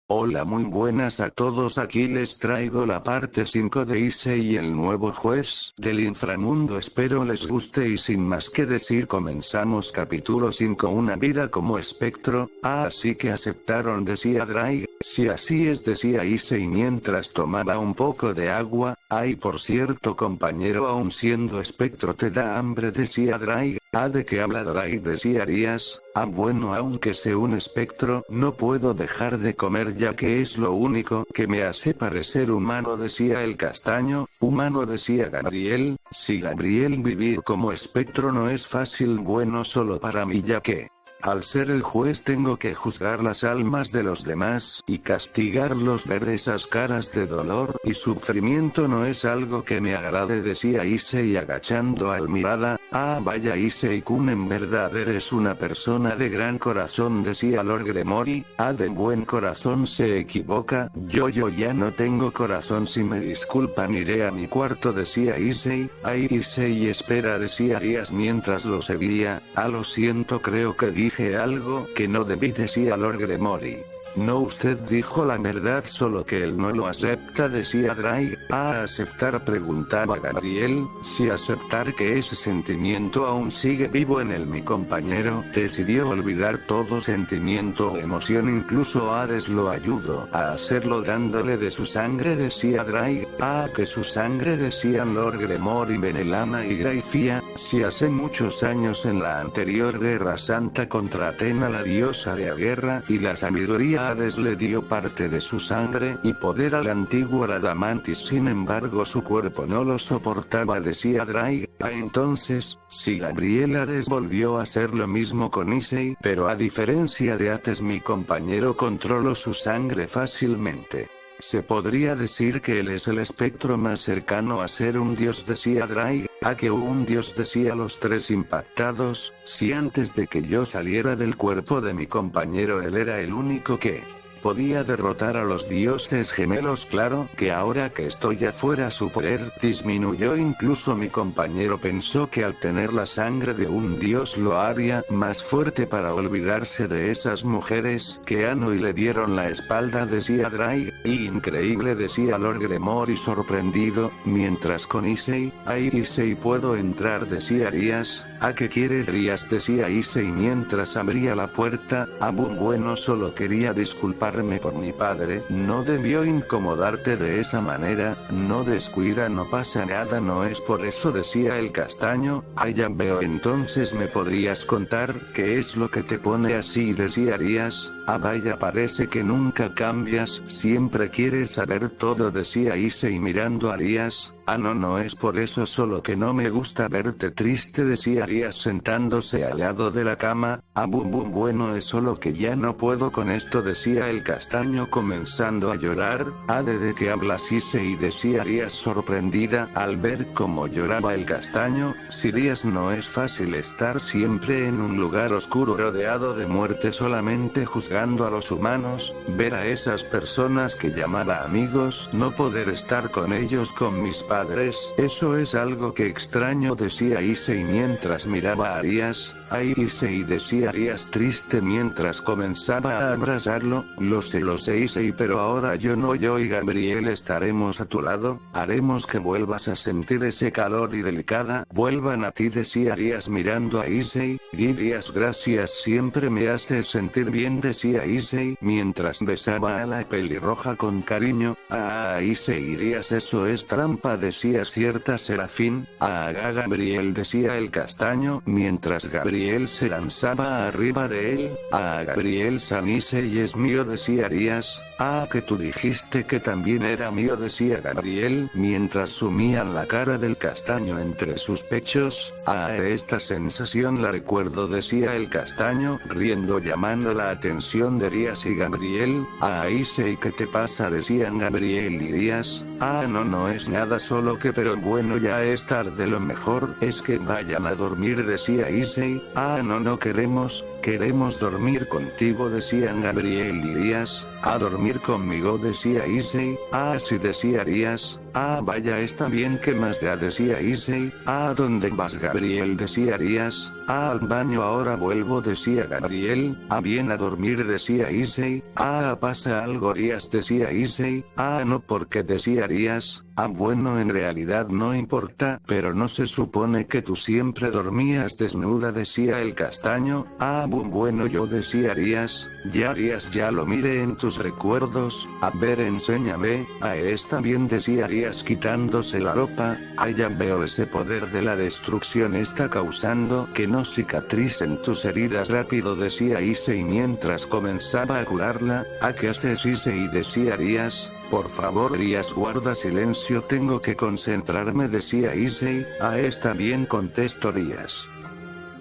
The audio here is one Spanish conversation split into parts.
Hola, muy buenas a todos, aquí les traigo la parte 5 de Issei, el nuevo juez del inframundo. Espero les guste y sin más que decir comenzamos capítulo 5, una vida como espectro. Así que aceptaron, decía Drake. Si así es, decía Issei mientras tomaba un poco de agua. Ay, por cierto compañero, aun siendo espectro te da hambre, decía Drake. ¿De qué habla Drake?, decía Arias. Bueno, aunque sea un espectro, no puedo dejar de comer ya que es lo único que me hace parecer humano, decía el castaño. Humano, decía Gabriel. Si Gabriel, vivir como espectro no es fácil, bueno, solo para mí, ya que al ser el juez tengo que juzgar las almas de los demás y castigarlos. Ver esas caras de dolor y sufrimiento no es algo que me agrade, decía Issei agachando al mirada. Vaya Issei-kun, en verdad eres una persona de gran corazón, decía Lord Gremory. De buen corazón se equivoca. Yo ya no tengo corazón, si me disculpan iré a mi cuarto, decía Issei. Ay Issei, espera, decía Arias mientras lo seguía. Lo siento, creo que dije algo que no debí, decía Lord Gremory. No, usted dijo la verdad, solo que él no lo acepta, decía Drake. ¿Aceptar?, preguntaba Gabriel. Si aceptar que ese sentimiento aún sigue vivo en él. Mi compañero decidió olvidar todo sentimiento o emoción, incluso Hades lo ayudó a hacerlo dándole de su sangre, decía Drake. Que su sangre, decían Lord Gremory, Benelana y Graifia. Si hace muchos años, en la anterior guerra santa contra Athena, la diosa de la guerra y la sabiduría, Hades le dio parte de su sangre y poder al antiguo Radamantis, sin embargo su cuerpo no lo soportaba, decía Drake. Entonces, si Gabriel, Hades volvió a hacer lo mismo con Issei, pero a diferencia de Hades, mi compañero controló su sangre fácilmente. Se podría decir que él es el espectro más cercano a ser un dios, decía Drake. Que un dios, decía los tres impactados. Si antes de que yo saliera del cuerpo de mi compañero él era el único que podía derrotar a los dioses gemelos, claro que ahora que estoy afuera su poder disminuyó. Incluso mi compañero pensó que al tener la sangre de un dios lo haría más fuerte para olvidarse de esas mujeres que y le dieron la espalda, decía Drake. Increíble, decía Lord Gremory sorprendido, mientras con Issei. Issei, ¿puedo entrar?, decía Arias. ¿Qué quieres, Arias?, decía Issei mientras abría la puerta. Bueno, solo quería disculparme por mi padre, no debió incomodarte de esa manera. No, descuida, no pasa nada, no es por eso, decía el castaño. Ya veo, entonces me podrías contar qué es lo que te pone así, decía Arias. Vaya, parece que nunca cambias, siempre quieres saber todo, decía Issei mirando a Arias. No es por eso, solo que no me gusta verte triste, decía Arias sentándose al lado de la cama. Bueno, es solo que ya no puedo con esto, decía el castaño comenzando a llorar. ¿De qué hablas, Issei?, decía Arias sorprendida al ver cómo lloraba el castaño. Si Arias, no es fácil estar siempre en un lugar oscuro rodeado de muerte, solamente juzgando a los humanos, ver a esas personas que llamaba amigos, no poder estar con ellos, con mis padres, eso es algo que extraño, decía Issei mientras miraba a Arias. Issei, decía Arias triste mientras comenzaba a abrazarlo. Lo sé Issei, pero ahora yo y Gabriel estaremos a tu lado, haremos que vuelvas a sentir ese calor y delicada vuelvan a ti, decía Arias mirando a Issei. Arias, gracias, siempre me haces sentir bien, decía Issei mientras besaba a la pelirroja con cariño. Issei, Arias, eso es trampa, decía cierta Serafín. Gabriel, decía el castaño mientras Gabriel se lanzaba arriba de él. Gabriel san, Issei es mío, decía Arias. Que tú dijiste que también era mío, decía Gabriel mientras sumían la cara del castaño entre sus pechos. Esta sensación la recuerdo, decía el castaño riendo, llamando la atención de Arias y Gabriel. Issei, ¿qué te pasa?, decían Gabriel y Arias. No es nada, solo que, pero bueno, ya es tarde, lo mejor es que vayan a dormir, decía Issei. No queremos Queremos dormir contigo, decían Gabriel. ¿Irías a dormir conmigo?, decía Issei. Ah, sí, decía Arías. Ah, vaya, está bien, ¿qué más da?, decía Issei. Ah, ¿a dónde vas, Gabriel?, decía Arías. Ah, al baño, ahora vuelvo, decía Gabriel. Ah, bien, a dormir, decía Issei. Ah, ¿pasa algo, Arías?, decía Issei. Ah, no, ¿por qué?, decía Arías. Ah, bueno, en realidad no importa, pero no se supone que tú siempre dormías desnuda, decía el castaño. Ah, bueno, yo, decía Arías. Ya, Arías, ya lo miré en tus recuerdos. A ver, enséñame. Ah, está bien, decía Arías quitándose la ropa. Ah, ya veo, ese poder de la destrucción está causando que no cicatricen tus heridas rápido, decía Issei mientras comenzaba a curarla. Ah, ¿qué haces, Issei?, decía Arías. Por favor, Arías, guarda silencio, tengo que concentrarme, decía Issei. Ah, está bien, contestó Arías.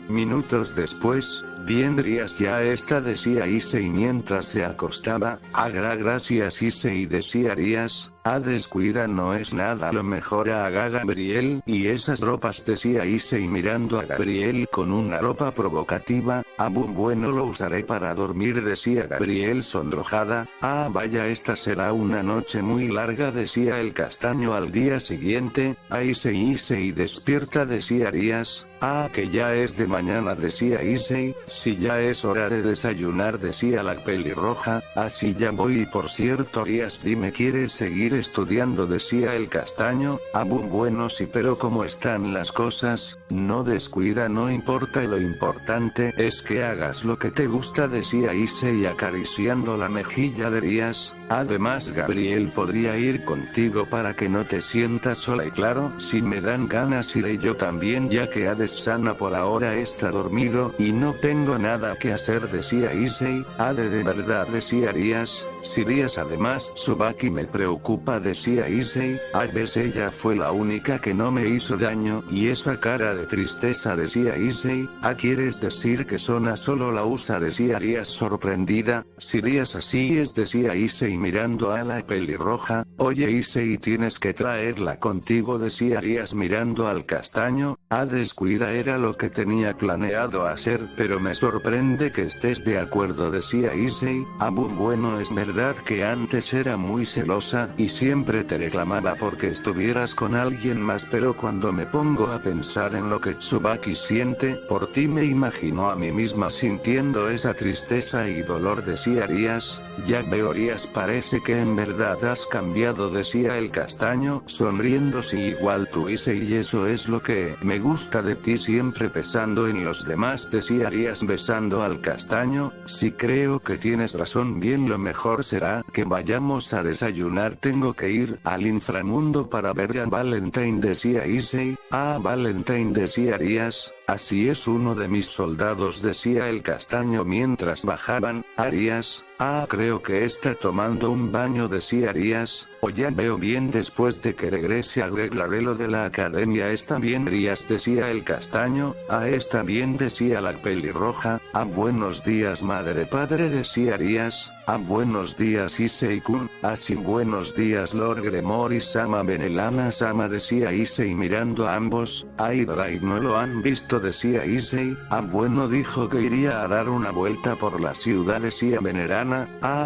Minutos después, bien, Arías, ya está, decía Issei mientras se acostaba. Ah, gracias, Issei, decía Arías. Ah, descuida, no es nada, lo mejor haga Gabriel. Y esas ropas, decía Issei mirando a Gabriel con una ropa provocativa. Ah, bueno, lo usaré para dormir, decía Gabriel sonrojada. Ah, vaya, esta será una noche muy larga, decía el castaño al día siguiente. Ah, Issei, despierta, decía Arías. Ah, que ya es de mañana, decía Issei. Si ya es hora de desayunar, decía la pelirroja. Así ya voy, y por cierto, Arías, dime, ¿quieres seguir estudiando?, decía el castaño. Ah, bueno, sí, pero ¿cómo están las cosas? No, descuida, no importa, lo importante es que hagas lo que te gusta, decía Issei acariciando la mejilla de Arías. Además, Gabriel podría ir contigo para que no te sientas sola, y claro, si me dan ganas iré yo también, ya que Hades-sana por ahora está dormido y no tengo nada que hacer, decía Issei. De verdad, decía Arías. Si irías, además, Tsubaki me preocupa, decía Issei. Ves, ella fue la única que no me hizo daño, y esa cara de tristeza, decía Issei. ¿Quieres decir que Sona solo la usa?, decía Arías sorprendida. Si irías, así es, decía Issei mirando a la pelirroja. Oye, Issei, tienes que traerla contigo, decía Arías mirando al castaño. Descuida, era lo que tenía planeado hacer, pero me sorprende que estés de acuerdo, decía Issei. Bueno, es verdad que antes era muy celosa, y siempre te reclamaba porque estuvieras con alguien más, pero cuando me pongo a pensar en lo que Tsubaki siente por ti, me imagino a mí misma sintiendo esa tristeza y dolor, decía Arías. Ya veo, Arías, parece que en verdad has cambiado, decía el castaño sonriendo. Sí, igual tú, Issei, y eso es lo que me gusta de ti, siempre pensando en los demás, decía Arías besando al castaño. Sí, creo que tienes razón, bien, lo mejor será que vayamos a desayunar, tengo que ir al inframundo para ver a Valentine, decía Issei. Valentine, decía Arías. Así es, uno de mis soldados, decía el castaño mientras bajaban. Arías. Creo que está tomando un baño, decía Arías. O ya veo, bien, después de que regrese arreglaré lo de la academia. Está bien, Arías, decía el castaño. Está bien, decía la pelirroja. Buenos días, madre padre, decía Arías. Buenos días, Issei-kun. Sí, buenos días, Lord Gremory-sama, Benelana-sama, decía Issei mirando a ambos. Drake, no lo han visto, decía Issei. Bueno, dijo que iría a dar una vuelta por la ciudad, decía Benelana.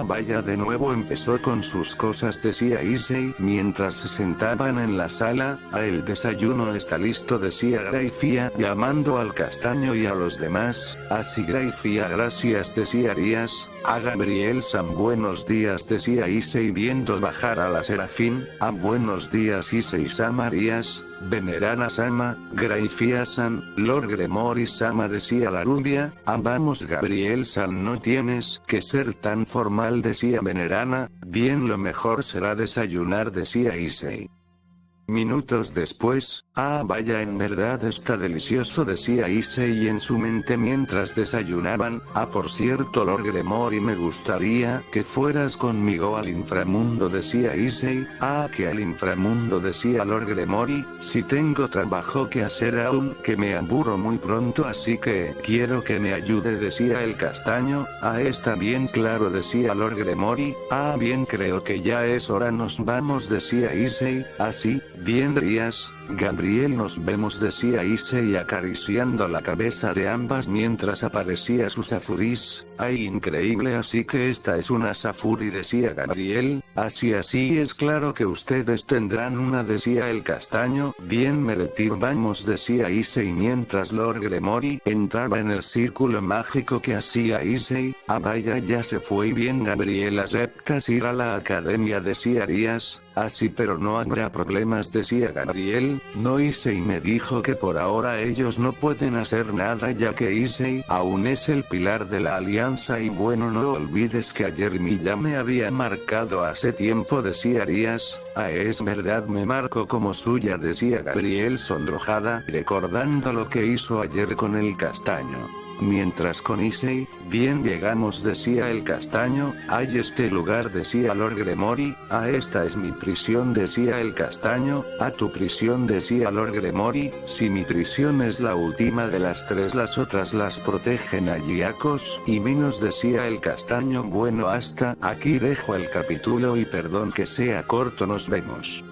Vaya, de nuevo empezó con sus cosas, decía Issei mientras se sentaban en la sala. El desayuno está listo, decía Graifia llamando al castaño y a los demás. Sí, Graifia, gracias, decía Arías. Gabriel-san, buenos días, decía Issei viendo bajar a la Serafín. Buenos días, Issei-sama, Arías. Venerana-sama, Graifia-san, Lord Gremory-sama, decía la rubia. Vamos, Gabriel-san, no tienes que ser tan formal, decía Venerana. Bien, lo mejor será desayunar, decía Issei. Minutos después, vaya, en verdad está delicioso, decía Issei en su mente mientras desayunaban. Por cierto, Lord Gremory, me gustaría que fueras conmigo al inframundo, decía Issei. Que al inframundo, decía Lord Gremory. Si tengo trabajo que hacer aún, que me aburro muy pronto, así que quiero que me ayude, decía el castaño. Está bien, claro, decía Lord Gremory. Bien, creo que ya es hora, nos vamos, decía Issei. Así, bien, Arías. Gabriel, nos vemos, decía Issei acariciando la cabeza de ambas mientras aparecía su Safuris. Ay, increíble, así que esta es una Safuri, decía Gabriel. Así es claro que ustedes tendrán una, decía el castaño. Bien, me retiro, vamos, decía Issei mientras Lord Gremory entraba en el círculo mágico que hacía Issei. Ah, vaya, ya se fue. Bien, Gabriel, ¿aceptas ir a la academia?, decía Arias. Así, pero no habrá problemas, decía Gabriel. No, Issei me dijo que por ahora ellos no pueden hacer nada, ya que Issei aún es el pilar de la alianza, y bueno, no olvides que ayer Milla me había marcado hace tiempo, decía Arias. Ah, es verdad, me marcó como suya, decía Gabriel sonrojada, recordando lo que hizo ayer con el castaño. Mientras con Issei, bien, llegamos, decía el castaño. Hay este lugar, decía Lord Gremory. Ah, esta es mi prisión, decía el castaño. Ah, tu prisión, decía Lord Gremory. Si mi prisión es la última de las tres, las otras las protegen a Giacos y Minos, decía el castaño. Bueno, hasta aquí dejo el capítulo y perdón que sea corto, nos vemos.